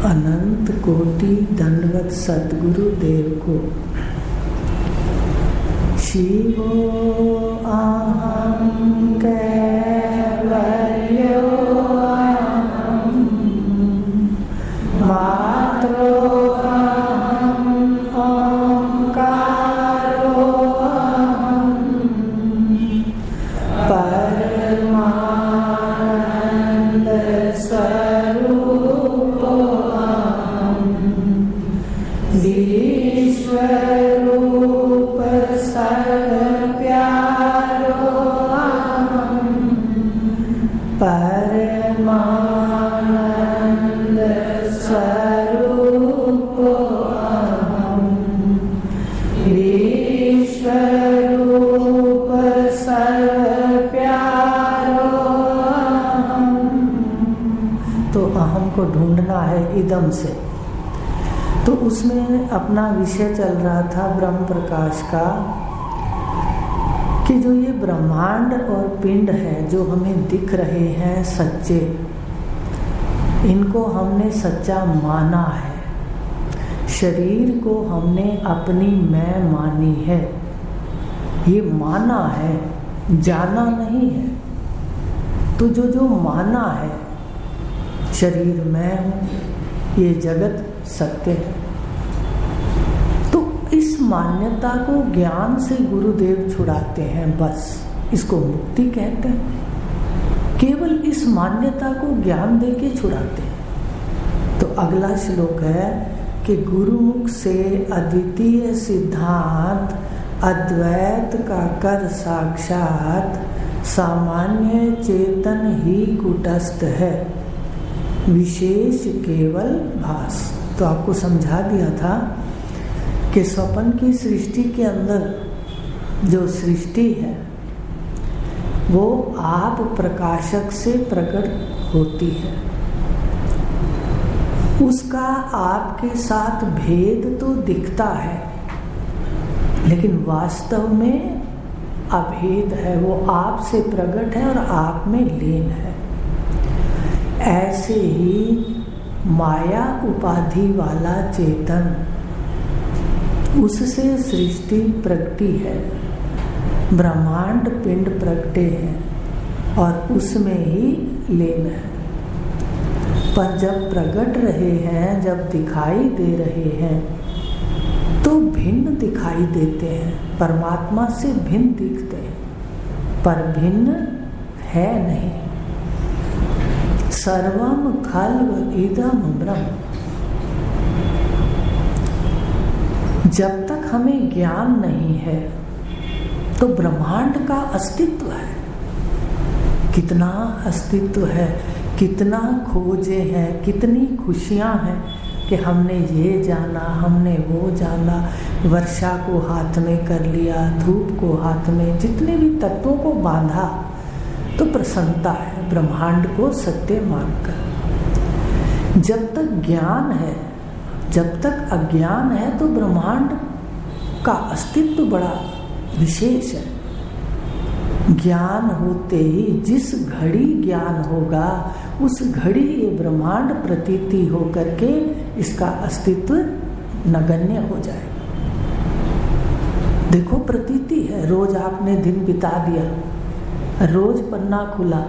अनंत कोटि दंडवत सद्गुरु देव को। शिवो अहं कैवल्यो अहं मात्रोऽहं ओंकारो अहं परमानंद स्वरूपो विश्वरूप सर्वप्यारो अहं परमानंद स्वरूपो अहं विश्वरूप सर्वप्यारो अहं। तो अहम को ढूंढना है इदम से। तो उसमें अपना विषय चल रहा था ब्रह्म प्रकाश का कि जो ये ब्रह्मांड और पिंड है जो हमें दिख रहे हैं सच्चे, इनको हमने सच्चा माना है। शरीर को हमने अपनी मैं मानी है। ये माना है, जाना नहीं है। तो जो माना है, शरीर मैं हूँ, ये जगत सत्य है। तो इस मान्यता को ज्ञान से गुरुदेव छुड़ाते हैं। बस इसको मुक्ति कहते हैं। केवल इस मान्यता को ज्ञान देके छुड़ाते हैं। तो अगला श्लोक है कि गुरुमुख से अद्वितीय सिद्धांत अद्वैत का कर साक्षात सामान्य चेतन ही कुटस्थ है, विशेष केवल भास। तो आपको समझा दिया था कि स्वप्न की सृष्टि के अंदर जो सृष्टि है वो आप प्रकाशक से प्रकट होती है। उसका आपके साथ भेद तो दिखता है, लेकिन वास्तव में अभेद है। वो आपसे प्रकट है और आप में लीन है। ऐसे ही माया उपाधि वाला चेतन, उससे सृष्टि प्रगटी है, ब्रह्मांड पिंड प्रगटे हैं और उसमें ही लीन है। पर जब प्रकट रहे हैं, जब दिखाई दे रहे हैं, तो भिन्न दिखाई देते हैं, परमात्मा से भिन्न दिखते हैं, पर भिन्न है नहीं। सर्वम खल्व इदम ब्रह्म। जब तक हमें ज्ञान नहीं है तो ब्रह्मांड का अस्तित्व है। कितना अस्तित्व है, कितना खोजे हैं, कितनी खुशियां हैं कि हमने ये जाना, हमने वो जाना, वर्षा को हाथ में कर लिया, धूप को हाथ में, जितने भी तत्वों को बांधा। तो प्रसन्नता है ब्रह्मांड को सत्य मानकर। जब तक ज्ञान है, जब तक अज्ञान है, तो ब्रह्मांड का अस्तित्व बड़ा विशेष है। ज्ञान होते ही जिस घड़ी ज्ञान होगा, उस घड़ी ये ब्रह्मांड प्रतीति होकर के इसका अस्तित्व नगण्य हो जाएगा। देखो प्रतीति है, रोज आपने दिन बिता दिया, रोज पन्ना खुला,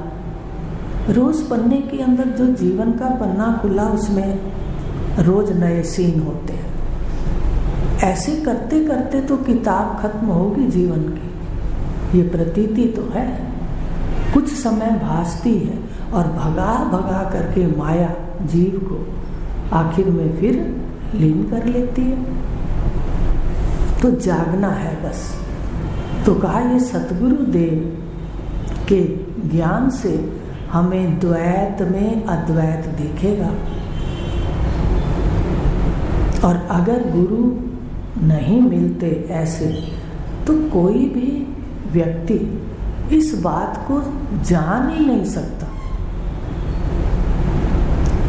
रोज पन्ने के अंदर जो जीवन का पन्ना खुला, उसमें रोज नए सीन होते हैं। ऐसे करते करते तो किताब खत्म होगी जीवन की। ये प्रतीति तो है, कुछ समय भासती है और भगा भगा करके माया जीव को आखिर में फिर लीन कर लेती है। तो जागना है बस। तो कहा ये सतगुरु देव के ज्ञान से हमें द्वैत में अद्वैत दिखेगा। और अगर गुरु नहीं मिलते ऐसे, तो कोई भी व्यक्ति इस बात को जान ही नहीं सकता।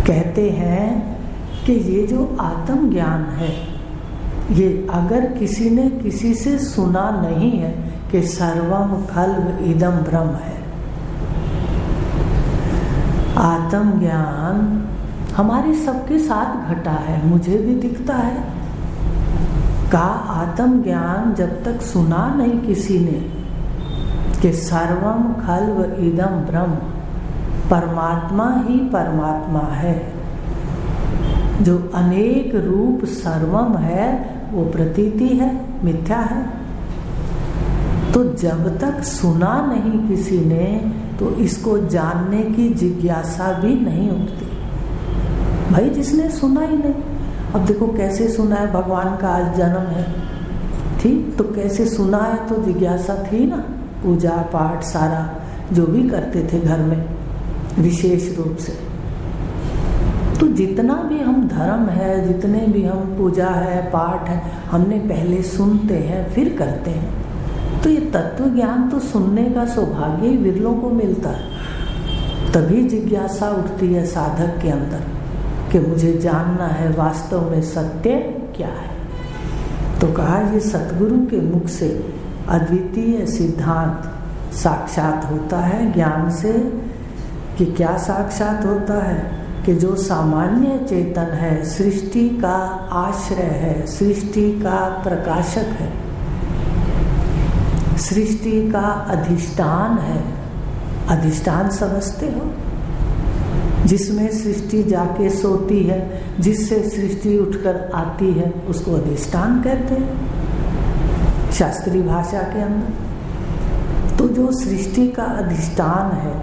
कहते हैं कि ये जो आत्म ज्ञान है, ये अगर किसी ने किसी से सुना नहीं है कि सर्वम खल्व इदम ब्रह्म है, आत्म ज्ञान हमारे सबके साथ घटा है, मुझे भी दिखता है। का आत्मज्ञान जब तक सुना नहीं किसी ने कि सर्वम खल्व इदम ब्रह्म, परमात्मा ही परमात्मा है, जो अनेक रूप सर्वम है वो प्रतीति है, मिथ्या है। तो जब तक सुना नहीं किसी ने तो इसको जानने की जिज्ञासा भी नहीं उठती। भाई जिसने सुना ही नहीं, अब देखो कैसे सुना है, भगवान का आज जन्म है, ठीक, तो कैसे सुना है तो जिज्ञासा थी ना। पूजा पाठ सारा जो भी करते थे घर में विशेष रूप से। तो जितना भी हम धर्म है, जितने भी हम पूजा है, पाठ है, हमने पहले सुनते हैं फिर करते हैं। तो ये तत्व ज्ञान तो सुनने का सौभाग्य ही विरलों को मिलता है। तभी जिज्ञासा उठती है साधक के अंदर कि मुझे जानना है वास्तव में सत्य क्या है। तो कहा ये सतगुरु के मुख से अद्वितीय सिद्धांत साक्षात होता है ज्ञान से। कि क्या साक्षात होता है कि जो सामान्य चेतन है, सृष्टि का आश्रय है, सृष्टि का प्रकाशक है, सृष्टि का अधिष्ठान है। अधिष्ठान समझते हो, जिसमें सृष्टि जाके सोती है, जिससे सृष्टि उठकर आती है, उसको अधिष्ठान कहते हैं शास्त्रीय भाषा के अंदर। तो जो सृष्टि का अधिष्ठान है,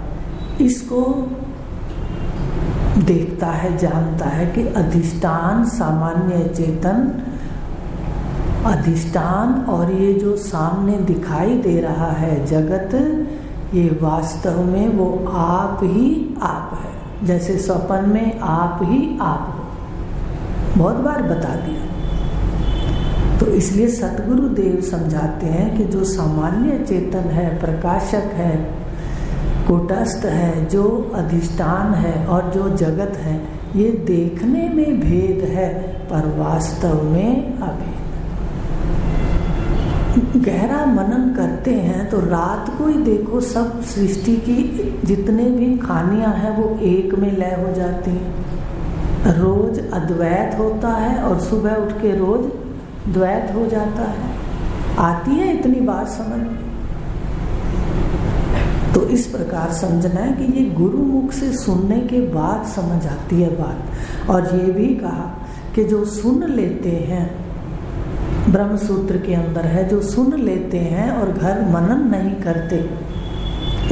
इसको देखता है, जानता है कि अधिष्ठान सामान्य चेतन अधिष्ठान, और ये जो सामने दिखाई दे रहा है जगत, ये वास्तव में वो आप ही आप है। जैसे स्वप्न में आप ही आप हो, बहुत बार बता दिया। तो इसलिए सतगुरु देव समझाते हैं कि जो सामान्य चेतन है, प्रकाशक है, कूटस्थ है, जो अधिष्ठान है और जो जगत है, ये देखने में भेद है पर वास्तव में अभेद। गहरा मनन करते हैं तो रात को ही देखो सब सृष्टि की जितने भी खानियां हैं वो एक में लय हो जाती हैं। रोज अद्वैत होता है और सुबह उठ के रोज द्वैत हो जाता है। आती है इतनी बात समझ में। तो इस प्रकार समझना है कि ये गुरु मुख से सुनने के बाद समझ आती है बात। और ये भी कहा कि जो सुन लेते हैं, ब्रह्म सूत्र के अंदर है, जो सुन लेते हैं और घर मनन नहीं करते,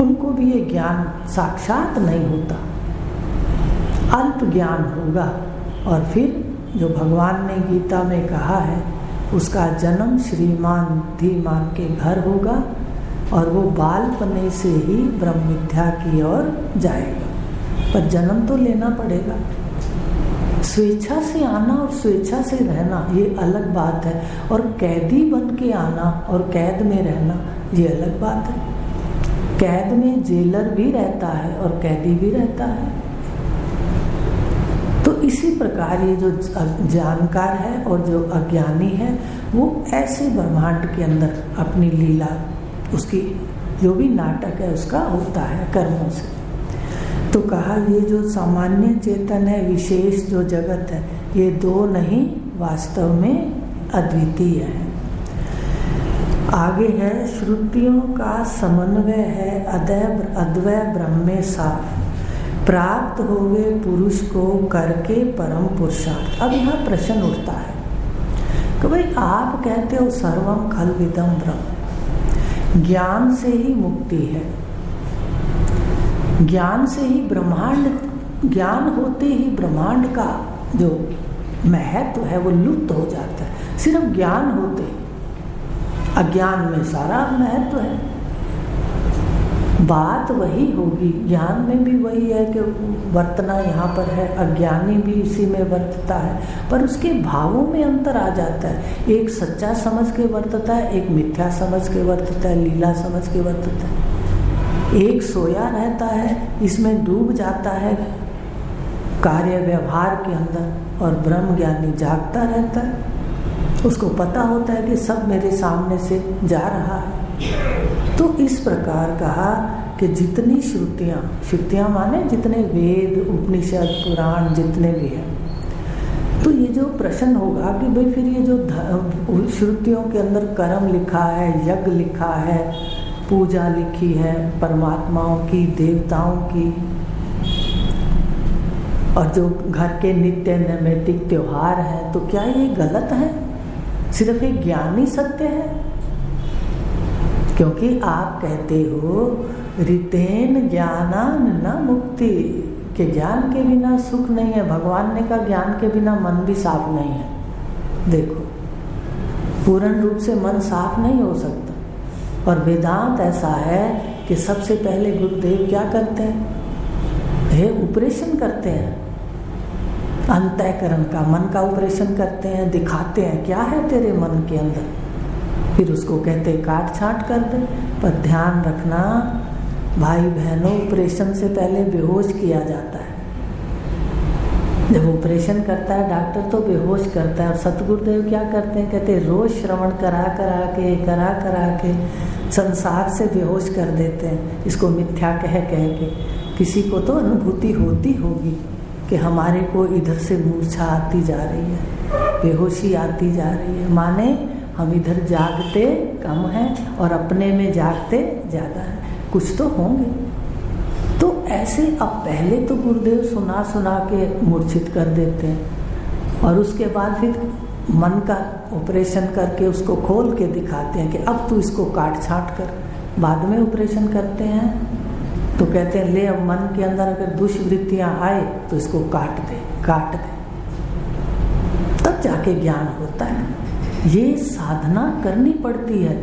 उनको भी ये ज्ञान साक्षात नहीं होता, अल्प ज्ञान होगा। और फिर जो भगवान ने गीता में कहा है, उसका जन्म श्रीमान धीमान के घर होगा और वो बालपने से ही ब्रह्म विद्या की ओर जाएगा। पर जन्म तो लेना पड़ेगा। स्वेच्छा से आना और स्वेच्छा से रहना ये अलग बात है, और कैदी बन के आना और कैद में रहना ये अलग बात है। कैद में जेलर भी रहता है और कैदी भी रहता है। तो इसी प्रकार ये जो जानकार है और जो अज्ञानी है, वो ऐसे ब्रह्मांड के अंदर अपनी लीला, उसकी जो भी नाटक है उसका होता है कर्मों से। तो कहा ये जो सामान्य चेतन है, विशेष जो जगत है, ये दो नहीं वास्तव में अद्वितीय है। आगे है श्रुतियों का समन्वय है अद्वय ब्रह्म में साफ, प्राप्त होवे पुरुष को करके परम पुरुषार्थ। अब यहाँ प्रश्न उठता है कि भाई आप कहते हो सर्वम खल्विदम ब्रह्म, ज्ञान से ही मुक्ति है, ज्ञान से ही ब्रह्मांड, ज्ञान होते ही ब्रह्मांड का जो महत्व है वो लुप्त हो जाता है। सिर्फ ज्ञान होते, अज्ञान में सारा महत्व है। बात वही होगी, ज्ञान में भी वही है कि वर्तना यहाँ पर है, अज्ञानी भी इसी में वर्तता है, पर उसके भावों में अंतर आ जाता है। एक सच्चा समझ के वर्तता है, एक मिथ्या समझ के वर्तता है, लीला समझ के वर्तता है। एक सोया रहता है, इसमें डूब जाता है कार्य व्यवहार के अंदर, और ब्रह्म ज्ञानी जागता रहता है, उसको पता होता है कि सब मेरे सामने से जा रहा है। तो इस प्रकार कहा कि कि जितनी श्रुतियाँ माने जितने वेद उपनिषद पुराण जितने भी हैं, तो ये जो प्रश्न होगा कि भाई फिर ये जो श्रुतियों के अंदर कर्म लिखा है, यज्ञ लिखा है, पूजा लिखी है परमात्माओं की, देवताओं की, और जो घर के नित्य नैमित्तिक त्योहार हैं, तो क्या ये गलत है? सिर्फ एक ज्ञान ही सत्य है? क्योंकि आप कहते हो ऋतेन ज्ञानान न मुक्ति, के ज्ञान के बिना सुख नहीं है। भगवान ने कहा ज्ञान के बिना मन भी साफ नहीं है। देखो, पूर्ण रूप से मन साफ नहीं हो सकता। और वेदांत ऐसा है कि सबसे पहले गुरुदेव क्या करते हैं? हे ऑपरेशन करते हैं अंतःकरण का, मन का ऑपरेशन करते हैं, दिखाते हैं क्या है तेरे मन के अंदर, फिर उसको कहते हैं काट छांट कर दे। पर ध्यान रखना भाई बहनों, ऑपरेशन से पहले बेहोश किया जाता है। जब ऑपरेशन करता है डॉक्टर तो बेहोश करता है। और सतगुरुदेव क्या करते हैं? कहते हैं रोज श्रवण करा करा के संसार से बेहोश कर देते हैं। इसको मिथ्या कह के किसी को तो अनुभूति होती होगी कि हमारे को इधर से मूर्छा आती जा रही है, बेहोशी आती जा रही है, माने हम इधर जागते कम हैं और अपने में जागते ज़्यादा हैं, कुछ तो होंगे। तो ऐसे अब पहले तो गुरुदेव सुना के मूर्छित कर देते हैं और उसके बाद फिर मन का ऑपरेशन करके उसको खोल के दिखाते हैं कि अब तू इसको काट छांट कर। बाद में ऑपरेशन करते हैं तो कहते हैं ले अब मन के अंदर अगर दुष्वृत्तियां आए तो इसको काट दे, तब जाके ज्ञान होता है। ये साधना करनी पड़ती है।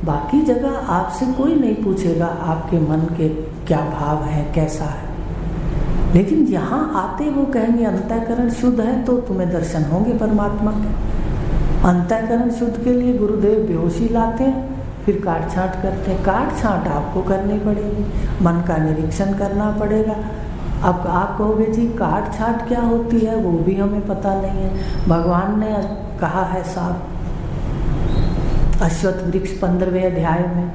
बाकी जगह आपसे कोई नहीं पूछेगा आपके मन के क्या भाव है, कैसा है, लेकिन यहाँ आते वो कहेंगे अंतःकरण शुद्ध है तो तुम्हें दर्शन होंगे परमात्मा के। अंतःकरण शुद्ध के लिए गुरुदेव बेहोशी लाते हैं, फिर काट छांट करते हैं। काट छांट आपको करनी पड़ेगी, मन का निरीक्षण करना पड़ेगा। अब आप कहोगे जी काट छांट क्या होती है, वो भी हमें पता नहीं है। भगवान ने कहा है साफ अश्वत्थ वृक्ष 15वें अध्याय में,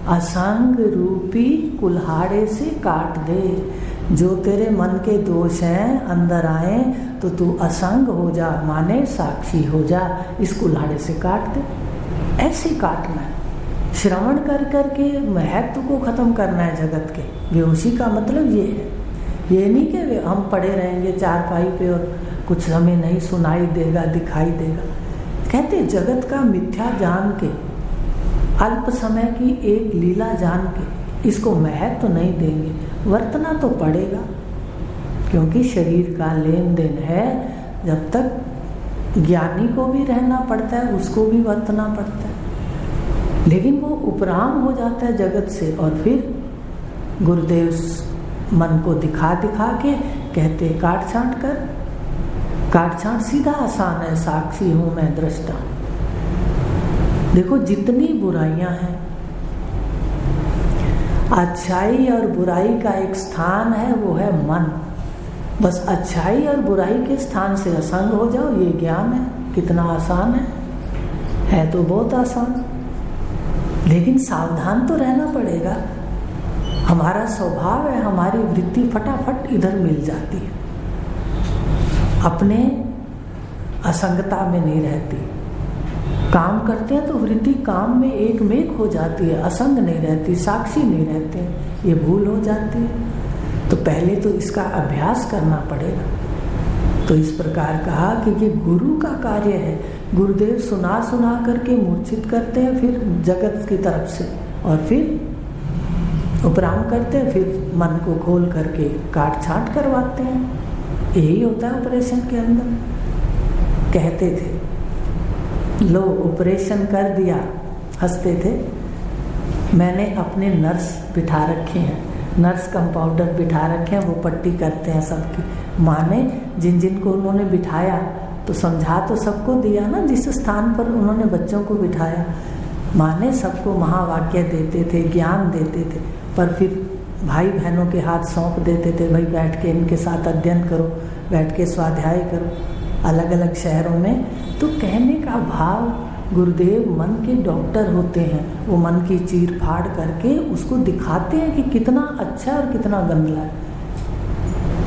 असंग रूपी कुल्हाड़े से काट दे। जो तेरे मन के दोष हैं अंदर आए तो तू असंग हो जा, माने साक्षी हो जा, इस कुल्हाड़े से काट दे। ऐसे काटना है, श्रवण कर करके महत्व को खत्म करना है जगत के। बेहोशी का मतलब ये है, ये नहीं कि हम पड़े रहेंगे चारपाई पे और कुछ हमें नहीं सुनाई देगा, दिखाई देगा। कहते जगत का मिथ्या जान के, अल्प समय की एक लीला जान के इसको महत्व तो नहीं देंगे, वर्तना तो पड़ेगा, क्योंकि शरीर का लेन देन है। जब तक ज्ञानी को भी रहना पड़ता है, उसको भी वर्तना पड़ता है, लेकिन वो उपराम हो जाता है जगत से। और फिर गुरुदेव मन को दिखा के कहते काट छांट कर। काट छांट सीधा आसान है, साक्षी हूं मैं, दृष्टा। देखो जितनी बुराइयां हैं, अच्छाई और बुराई का एक स्थान है, वो है मन। बस अच्छाई और बुराई के स्थान से असंग हो जाओ, ये ज्ञान है। कितना आसान है तो बहुत आसान, लेकिन सावधान तो रहना पड़ेगा। हमारा स्वभाव है, हमारी वृत्ति फटाफट इधर मिल जाती है, अपने असंगता में नहीं रहती। काम करते हैं तो वृत्ति काम में एक मेक हो जाती है, असंग नहीं रहती, साक्षी नहीं रहते, ये भूल हो जाती है। तो पहले तो इसका अभ्यास करना पड़ेगा। तो इस प्रकार कहा कि ये गुरु का कार्य है। गुरुदेव सुना करके मूर्छित करते हैं, फिर जगत की तरफ से, और फिर उपराम करते हैं, फिर मन को खोल करके काट छांट करवाते हैं। यही होता है ऑपरेशन के अंदर। कहते थे लो ऑपरेशन कर दिया, हंसते थे। मैंने अपने नर्स बिठा रखे हैं, नर्स कंपाउंडर बिठा रखे हैं, वो पट्टी करते हैं सबकी। माने जिन को उन्होंने बिठाया तो समझा तो सबको दिया ना, जिस स्थान पर उन्होंने बच्चों को बिठाया। माने सबको महावाक्य देते थे, ज्ञान देते थे, पर फिर भाई बहनों के हाथ सौंप देते थे, भाई बैठ के इनके साथ अध्ययन करो, बैठ के स्वाध्याय करो, अलग अलग शहरों में। तो कहने का भाव गुरुदेव मन के डॉक्टर होते हैं, वो मन की चीर फाड़ करके उसको दिखाते हैं कि कितना अच्छा और कितना गंदा है।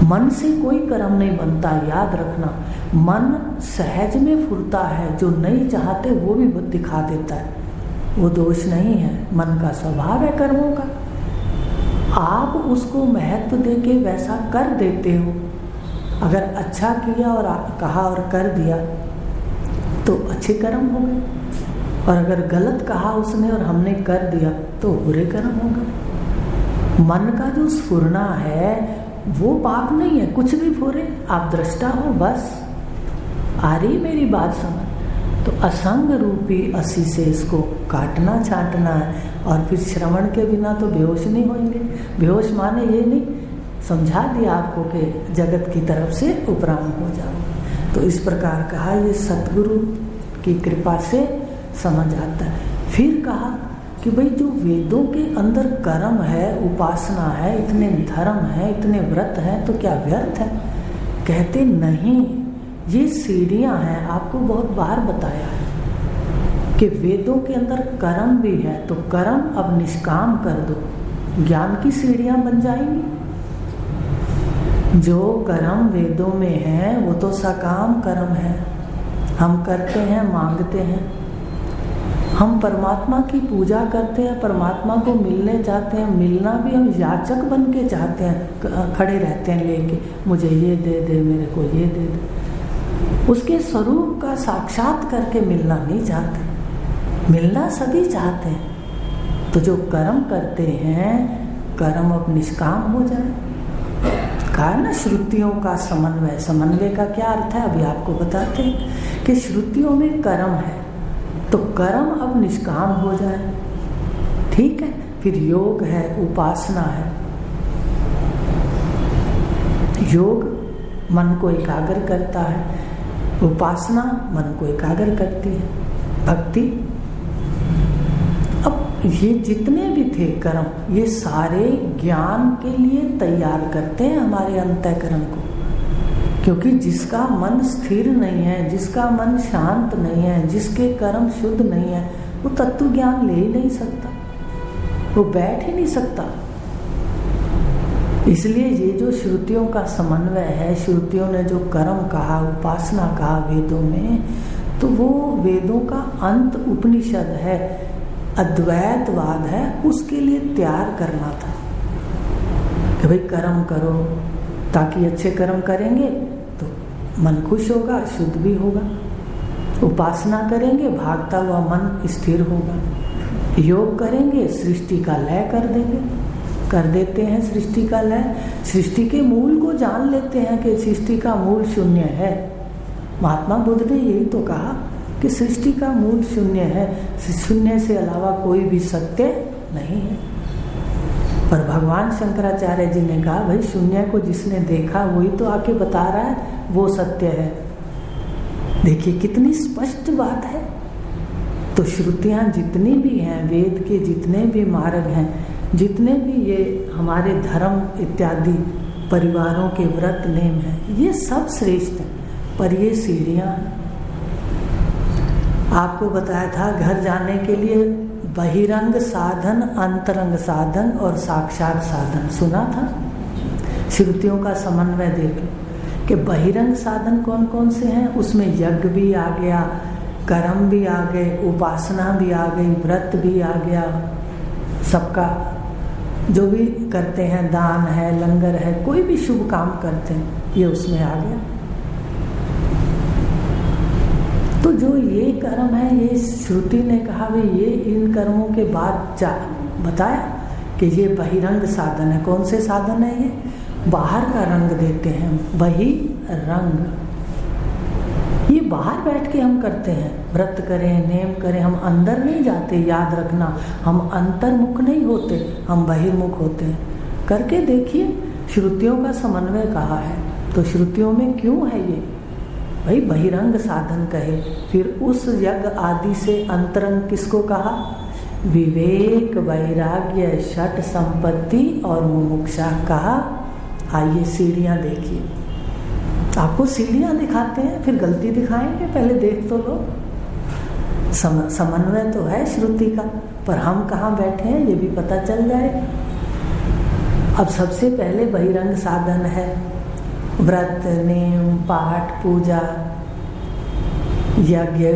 मन से कोई कर्म नहीं बनता, याद रखना। मन सहज में फुरता है, जो नहीं चाहते वो भी दिखा देता है, वो दोष नहीं है, मन का स्वभाव है कर्मों का। आप उसको महत्व देके वैसा कर देते हो। अगर अच्छा किया और कहा और कर दिया तो अच्छे कर्म हो गए, और अगर गलत कहा उसने और हमने कर दिया तो बुरे कर्म हो गए। मन का जो स्फुरना है वो पाप नहीं है, कुछ भी फुरे, आप दृष्टा हो बस। आ रही मेरी बात समझ? तो असंग रूपी असी से इसको काटना छाटना है, और फिर श्रवण के बिना तो बेहोश नहीं होंगे। बेहोश माने ये नहीं, समझा दिया आपको कि जगत की तरफ से उपराम हो जाओ। तो इस प्रकार कहा, ये सतगुरु की कृपा से समझ आता है। फिर कहा कि भाई जो वेदों के अंदर कर्म है, उपासना है, इतने धर्म है, इतने व्रत हैं, तो क्या व्यर्थ है? कहते नहीं, ये सीढ़ियां हैं। आपको बहुत बार बताया है कि वेदों के अंदर कर्म भी है, तो कर्म अब निष्काम कर दो, ज्ञान की सीढ़ियां बन जाएंगी। जो कर्म वेदों में है वो तो सकाम कर्म है, हम करते हैं, मांगते हैं। हम परमात्मा की पूजा करते हैं, परमात्मा को मिलने चाहते हैं, मिलना भी हम याचक बन के चाहते हैं, खड़े रहते हैं लेके, मुझे ये दे दे, मेरे को ये दे दे। उसके स्वरूप का साक्षात करके मिलना नहीं चाहते। मिलना सभी चाहते हैं। तो जो कर्म करते हैं, कर्म अब निष्काम हो जाए। कहा ना श्रुतियों का समन्वय। समन्वय का क्या अर्थ है अभी आपको बताते हैं कि श्रुतियों में कर्म है, तो कर्म अब निष्काम हो जाए। ठीक है, फिर योग है, उपासना है। योग मन को एकाग्र करता है, उपासना मन को एकाग्र करती है, भक्ति। अब ये जितने भी थे कर्म, ये सारे ज्ञान के लिए तैयार करते हैं हमारे अंतःकरण को। क्योंकि जिसका मन स्थिर नहीं है, जिसका मन शांत नहीं है, जिसके कर्म शुद्ध नहीं है, वो तत्व ज्ञान ले ही नहीं सकता, वो बैठ ही नहीं सकता। इसलिए ये जो श्रुतियों का समन्वय है, श्रुतियों ने जो कर्म कहा, उपासना कहा वेदों में, तो वो वेदों का अंत उपनिषद है, अद्वैतवाद है, उसके लिए तैयार करना था कि भाई कर्म करो, ताकि अच्छे कर्म करेंगे तो मन खुश होगा, शुद्ध भी होगा। उपासना करेंगे, भागता हुआ मन स्थिर होगा। योग करेंगे, सृष्टि का लय कर देंगे, कर देते हैं सृष्टि का लय। सृष्टि के मूल को जान लेते हैं कि सृष्टि का मूल शून्य है। महात्मा बुद्ध ने यही तो कहा कि सृष्टि का मूल शून्य है, शून्य से अलावा कोई भी सत्य नहीं है। पर भगवान शंकराचार्य जी ने कहा, भाई शून्य को जिसने देखा वही तो आके बता रहा है वो सत्य है। देखिए कितनी स्पष्ट बात है। तो श्रुतियां जितनी भी हैं, वेद के जितने भी मार्ग हैं, जितने भी ये हमारे धर्म इत्यादि परिवारों के व्रत नेम हैं, ये सब श्रेष्ठ हैं। पर ये सीढ़ियां आपको बताया था, घर जाने के लिए बहिरंग साधन, अंतरंग साधन और साक्षात साधन सुना था। श्रुतियों का समन्वय देख लो कि बहिरंग साधन कौन कौन से हैं। उसमें यज्ञ भी आ गया, कर्म भी आ गए, उपासना भी आ गई, व्रत भी आ गया। सबका जो भी करते हैं, दान है, लंगर है, कोई भी शुभ काम करते हैं, ये उसमें आ गया। तो जो ये कर्म है, ये श्रुति ने कहा भाई ये इन कर्मों के बाद बताया कि ये बहिरंग साधन है। कौन से साधन है ये? बाहर का रंग देते हैं, बहिरंग। ये बाहर बैठ के हम करते हैं, व्रत करें, नेम करें, हम अंदर नहीं जाते। याद रखना, हम अंतर्मुख नहीं होते, हम बहिर्मुख होते हैं। करके देखिए, श्रुतियों का समन्वय कहा है, तो श्रुतियों में क्यों है ये? भाई बहिरंग साधन कहे। फिर उस यज्ञ आदि से अंतरंग किसको कहा? विवेक, वैराग्य, षट संपत्ति और मुमुक्षा कहा। आइए सीढ़ियां देखिए, आपको सीढ़ियां दिखाते हैं, फिर गलती दिखाएंगे, पहले देख तो लो। समन्वय तो है श्रुति का, पर हम कहाँ बैठे हैं ये भी पता चल जाएगा। अब सबसे पहले बहिरंग साधन है व्रत, नेम, पाठ, पूजा, यज्ञ,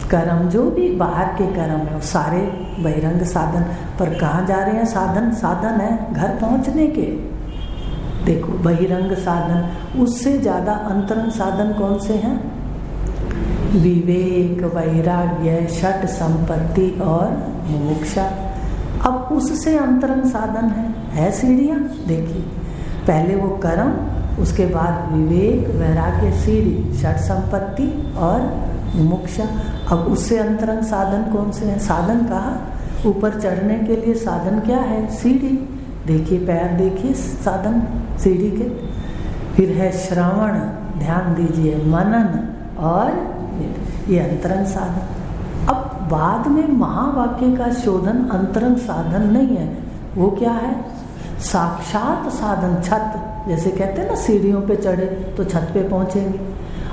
कर्म, जो भी बाहर के कर्म है वो सारे बहिरंग साधन। पर कहाँ जा रहे हैं साधन? साधन है घर पहुँचने के। देखो बहिरंग साधन, उससे ज़्यादा अंतरंग साधन कौन से हैं? विवेक, वैराग्य, षट संपत्ति और मुमुक्षा। अब उससे अंतरंग साधन है सीढ़ियाँ। देखिए पहले वो कर्म, उसके बाद विवेक, वैराग्य, सीढ़ी, षट संपत्ति और मुमुक्षा। अब उससे अंतरंग साधन कौन से हैं? साधन कहा, ऊपर चढ़ने के लिए साधन क्या है? सीढ़ी। देखिए पैर देखिए साधन सीढ़ी के। फिर है श्रवण, ध्यान दीजिए, मनन और ये अंतरंग साधन। अब बाद में महावाक्य का शोधन अंतरंग साधन नहीं है, वो क्या है? साक्षात साधन, छत। जैसे कहते हैं ना सीढ़ियों पे चढ़े तो छत पे पहुंचेंगे।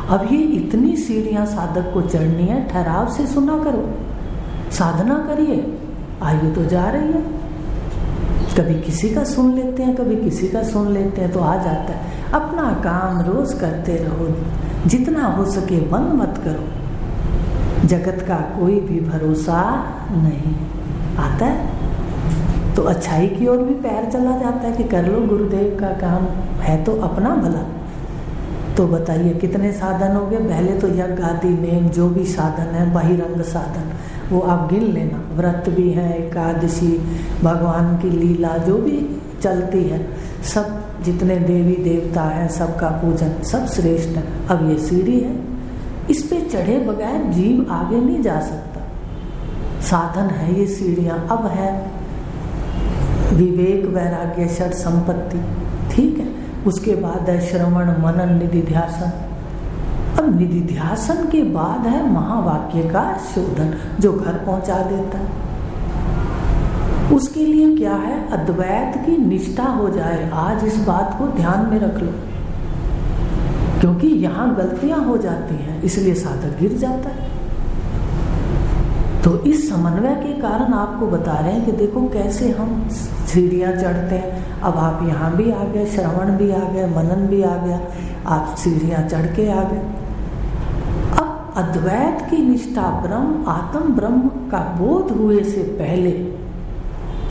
अब ये इतनी सीढ़ियां साधक को चढ़नी है, ठहराव से सुना करो, साधना करिए, आयु तो जा रही है। कभी किसी का सुन लेते हैं, कभी किसी का सुन लेते हैं तो आ जाता है। अपना काम रोज करते रहो, जितना हो सके बंद मत करो। जगत का कोई भी भरोसा नहीं। आता है तो अच्छाई की ओर भी पैर चला जाता है कि कर लो, गुरुदेव का काम है तो अपना भला। तो बताइए कितने साधन हो गए? पहले तो यज्ञ आदि नेम जो भी साधन है, बहिरंग साधन, वो आप गिन लेना। व्रत भी है, एकादशी, भगवान की लीला जो भी चलती है, सब जितने देवी देवता हैं सबका पूजन, सब श्रेष्ठ है। अब ये सीढ़ी है, इस पे चढ़े बगैर जीव आगे नहीं जा सकता। साधन है ये सीढ़ियाँ। अब है विवेक, वैराग्य, षट संपत्ति, ठीक है। उसके बाद है श्रवण, मनन, निधिध्यासन। अब निधिध्यासन के बाद है महावाक्य का शोधन, जो घर पहुंचा देता है। उसके लिए क्या है? अद्वैत की निष्ठा हो जाए। आज इस बात को ध्यान में रख लो, क्योंकि यहाँ गलतियां हो जाती हैं, इसलिए साधक गिर जाता है। तो इस समन्वय के कारण आपको बता रहे हैं कि देखो कैसे हम सीढ़ियाँ चढ़ते हैं। अब आप यहाँ भी आ गए, श्रवण भी आ गए, मनन भी आ गया, आप सीढ़ियाँ चढ़ के आ गए। अब अद्वैत की निष्ठा, ब्रह्म, आत्म ब्रह्म का बोध हुए से पहले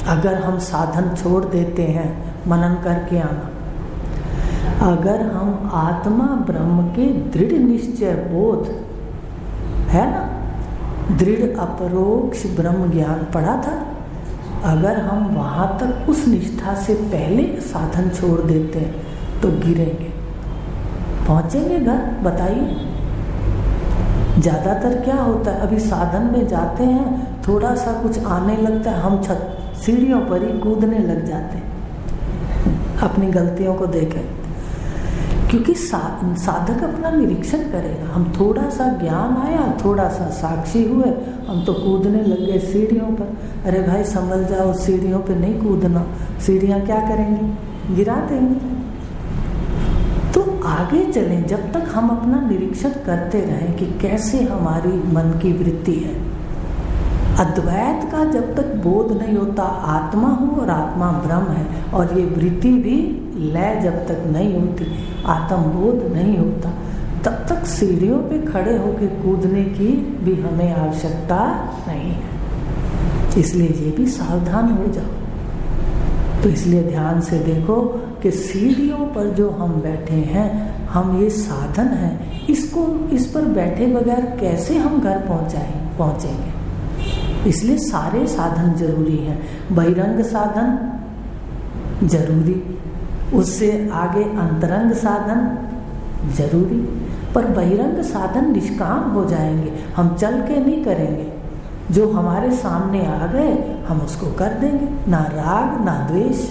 अगर हम साधन छोड़ देते हैं, मनन करके आना, अगर हम आत्मा ब्रह्म के दृढ़ निश्चय बोध है ना, दृढ़ अपरोक्ष ब्रह्म ज्ञान पढ़ा था, अगर हम वहाँ तक उस निष्ठा से पहले साधन छोड़ देते हैं तो गिरेंगे। पहुँचेंगे घर? बताइए। ज़्यादातर क्या होता है, अभी साधन में जाते हैं, थोड़ा सा कुछ आने लगता है, हम सीढ़ियों पर ही कूदने लग जाते हैं। अपनी गलतियों को देखें, क्योंकि साधक अपना निरीक्षण करेगा। हम थोड़ा सा ज्ञान आया, थोड़ा सा साक्षी हुए, हम तो कूदने लग गए सीढ़ियों पर। अरे भाई संभल जाओ, सीढ़ियों पे नहीं कूदना, सीढ़ियाँ क्या करेंगी? गिरा देंगी। तो आगे चलें, जब तक हम अपना निरीक्षण करते रहें कि कैसे हमारी मन की वृत्ति है। अद्वैत का जब तक बोध नहीं होता, आत्मा हूँ और आत्मा ब्रह्म है, और ये वृत्ति भी लय जब तक नहीं होती, आत्म बोध नहीं होता, तब तक सीढ़ियों पे खड़े होकर कूदने की भी हमें आवश्यकता नहीं है। इसलिए ये भी सावधान हो जाओ। तो इसलिए ध्यान से देखो कि सीढ़ियों पर जो हम बैठे हैं, हम ये साधन है, इस पर बैठे बगैर कैसे हम घर पहुँचेंगे। इसलिए सारे साधन जरूरी हैं। बहिरंग साधन जरूरी, उससे आगे अंतरंग साधन जरूरी। पर बहिरंग साधन निष्काम हो जाएंगे, हम चल के नहीं करेंगे। जो हमारे सामने आ गए हम उसको कर देंगे। ना राग, ना द्वेष,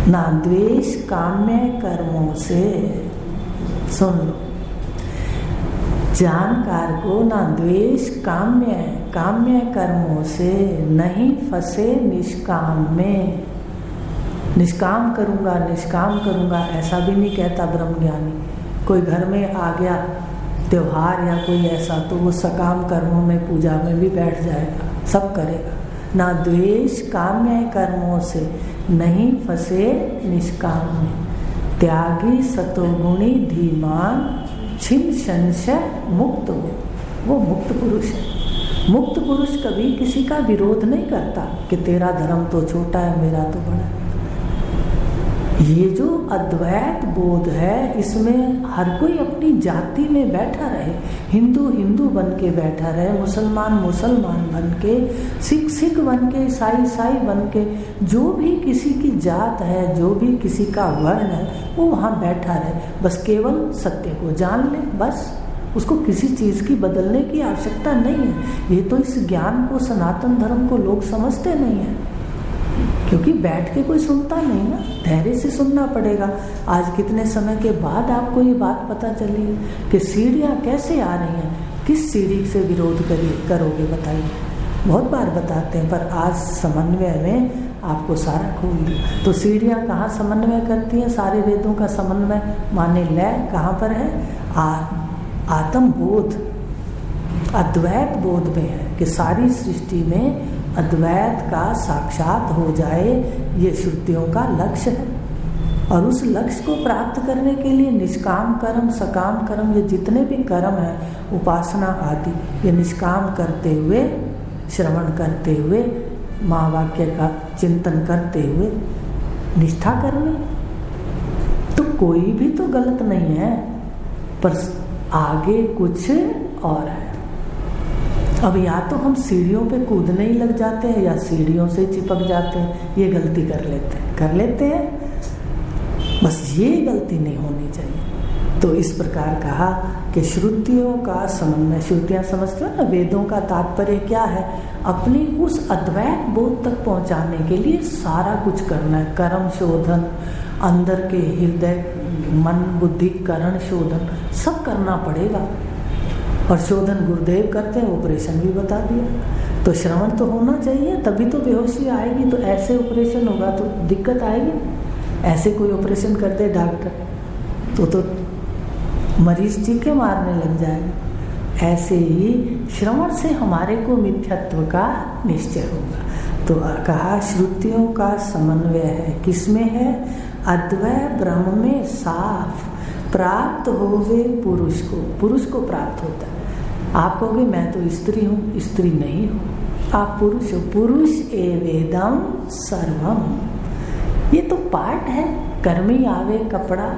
ना द्वेष काम्य कर्मों से। सुन लो, जानकार को ना द्वेष काम्य कर्मों से, नहीं फंसे निष्काम में। निष्काम करूँगा ऐसा भी नहीं कहता ब्रह्मज्ञानी। कोई घर में आ गया त्योहार या कोई ऐसा, तो वो सकाम कर्मों में पूजा में भी बैठ जाएगा, सब करेगा। ना द्वेष काम्य कर्मों से, नहीं फंसे निष्काम में। त्यागी सतोगुणी धीमान, छिन्न संशय मुक्त वो मुक्त पुरुष है। मुक्त पुरुष कभी किसी का विरोध नहीं करता कि तेरा धर्म तो छोटा है, मेरा तो बड़ा है। ये जो अद्वैत बोध है, इसमें हर कोई अपनी जाति में बैठा रहे, हिंदू हिंदू बन के बैठा रहे, मुसलमान मुसलमान बन के, सिख सिख बन के, ईसाई ईसाई बन के, जो भी किसी की जात है, जो भी किसी का वर्ण है, वो वहाँ बैठा रहे। बस केवल सत्य को जान ले, बस उसको किसी चीज़ की बदलने की आवश्यकता नहीं है। ये तो इस ज्ञान को, सनातन धर्म को लोग समझते नहीं हैं, क्योंकि बैठ के कोई सुनता नहीं ना, धैर्य से सुनना पड़ेगा। आज कितने समय के बाद आपको ये बात पता चली कि सीढ़ियाँ कैसे आ रही हैं, किस सीढ़ी से विरोध करोगे बताइए। बहुत बार बताते हैं, पर आज समन्वय में आपको सारा खोल दिया। तो सीढ़ियाँ कहाँ समन्वय करती हैं? सारे वेदों का समन्वय माने लय कहाँ पर है? आत्म बोध, अद्वैत बोध में है कि सारी सृष्टि में अद्वैत का साक्षात हो जाए, ये श्रुतियों का लक्ष्य है। और उस लक्ष्य को प्राप्त करने के लिए निष्काम कर्म, सकाम कर्म, ये जितने भी कर्म हैं, उपासना आदि, ये निष्काम करते हुए, श्रवण करते हुए, महावाक्य का चिंतन करते हुए निष्ठा करनी, तो कोई भी तो गलत नहीं है, पर आगे कुछ और है। अब या तो हम सीढ़ियों पे कूदने ही लग जाते हैं या सीढ़ियों से चिपक जाते हैं, ये गलती कर लेते हैं, बस ये गलती नहीं होनी चाहिए। तो इस प्रकार कहा कि श्रुतियों का समन्वय, श्रुतियाँ समझते हो ना, वेदों का तात्पर्य क्या है? अपने उस अद्वैत बोध तक पहुँचाने के लिए सारा कुछ करना है। कर्म शोधन, अंदर के हृदय मन बुद्धि करण शोधन सब करना पड़ेगा। और शोधन गुरुदेव करते हैं, ऑपरेशन भी बता दिया। तो श्रवण तो होना चाहिए, तभी तो बेहोशी आएगी। तो ऐसे ऑपरेशन होगा तो दिक्कत आएगी। ऐसे कोई ऑपरेशन करते डॉक्टर तो मरीज चीखे मारने लग जाएगा। ऐसे ही श्रवण से हमारे को मिथ्यात्व का निश्चय होगा। तो कहा श्रुतियों का समन्वय है, किसमें है? अद्वैत ब्रह्म में साफ प्राप्त होवे पुरुष को प्राप्त होता है। आप कहोगे मैं तो स्त्री हूँ, स्त्री नहीं हूँ, आप पुरुष हो। पुरुष एवेदम सर्वम, ये तो पार्ट है। कर्मी आवे कपड़ा,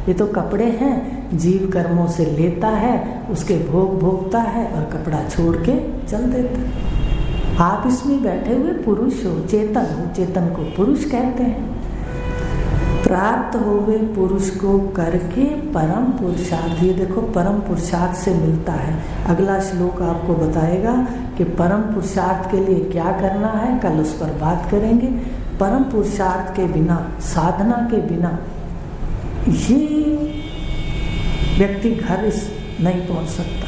ये तो कपड़े हैं, जीव कर्मों से लेता है, उसके भोग भोगता है और कपड़ा छोड़ के चल देता है। आप इसमें बैठे हुए पुरुष हो, चेतन हो, चेतन को पुरुष कहते हैं। प्राप्त होवे पुरुष को करके परम पुरुषार्थ, ये देखो परम पुरुषार्थ से मिलता है। अगला श्लोक आपको बताएगा कि परम पुरुषार्थ के लिए क्या करना है, कल उस पर बात करेंगे। परम पुरुषार्थ के बिना, साधना के बिना ये व्यक्ति घर नहीं पहुंच सकता।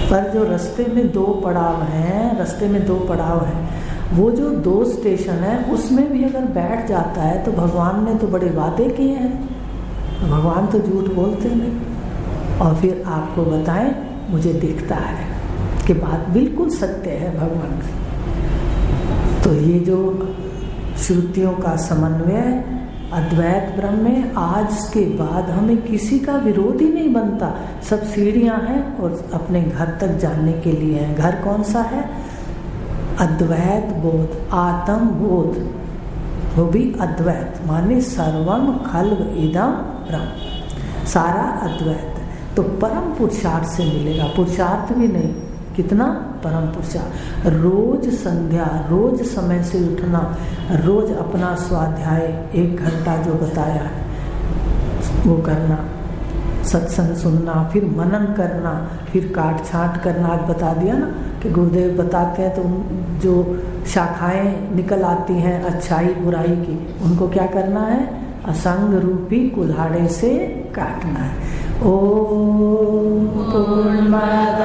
पर जो रास्ते में दो पड़ाव हैं, वो जो 2 स्टेशन है उसमें भी अगर बैठ जाता है तो भगवान ने तो बड़े वादे किए हैं। भगवान तो झूठ बोलते नहीं। और फिर आपको बताएं, मुझे दिखता है कि बात बिल्कुल सत्य है भगवान की। तो ये जो श्रुतियों का समन्वय अद्वैत ब्रह्म में, आज के बाद हमें किसी का विरोध ही नहीं बनता। सब सीढ़ियाँ हैं और अपने घर तक जाने के लिए हैं। घर कौन सा है? अद्वैत बोध, आत्म बोध, वो भी अद्वैत माने सर्वम खल्व इदम ब्रह्म, सारा अद्वैत। तो परम पुरुषार्थ से मिलेगा। पुरुषार्थ भी नहीं, कितना? परम पुरुषार्थ। रोज संध्या, रोज समय से उठना, रोज अपना स्वाध्याय 1 घंटा जो बताया है वो करना, सत्संग सुनना, फिर मनन करना, फिर काट छांट करना। आज बता दिया ना कि गुरुदेव बताते हैं तो जो शाखाएं निकल आती हैं अच्छाई बुराई की, उनको क्या करना है? असंग रूपी कुल्हाड़े से काटना है। ओम पूर्णमद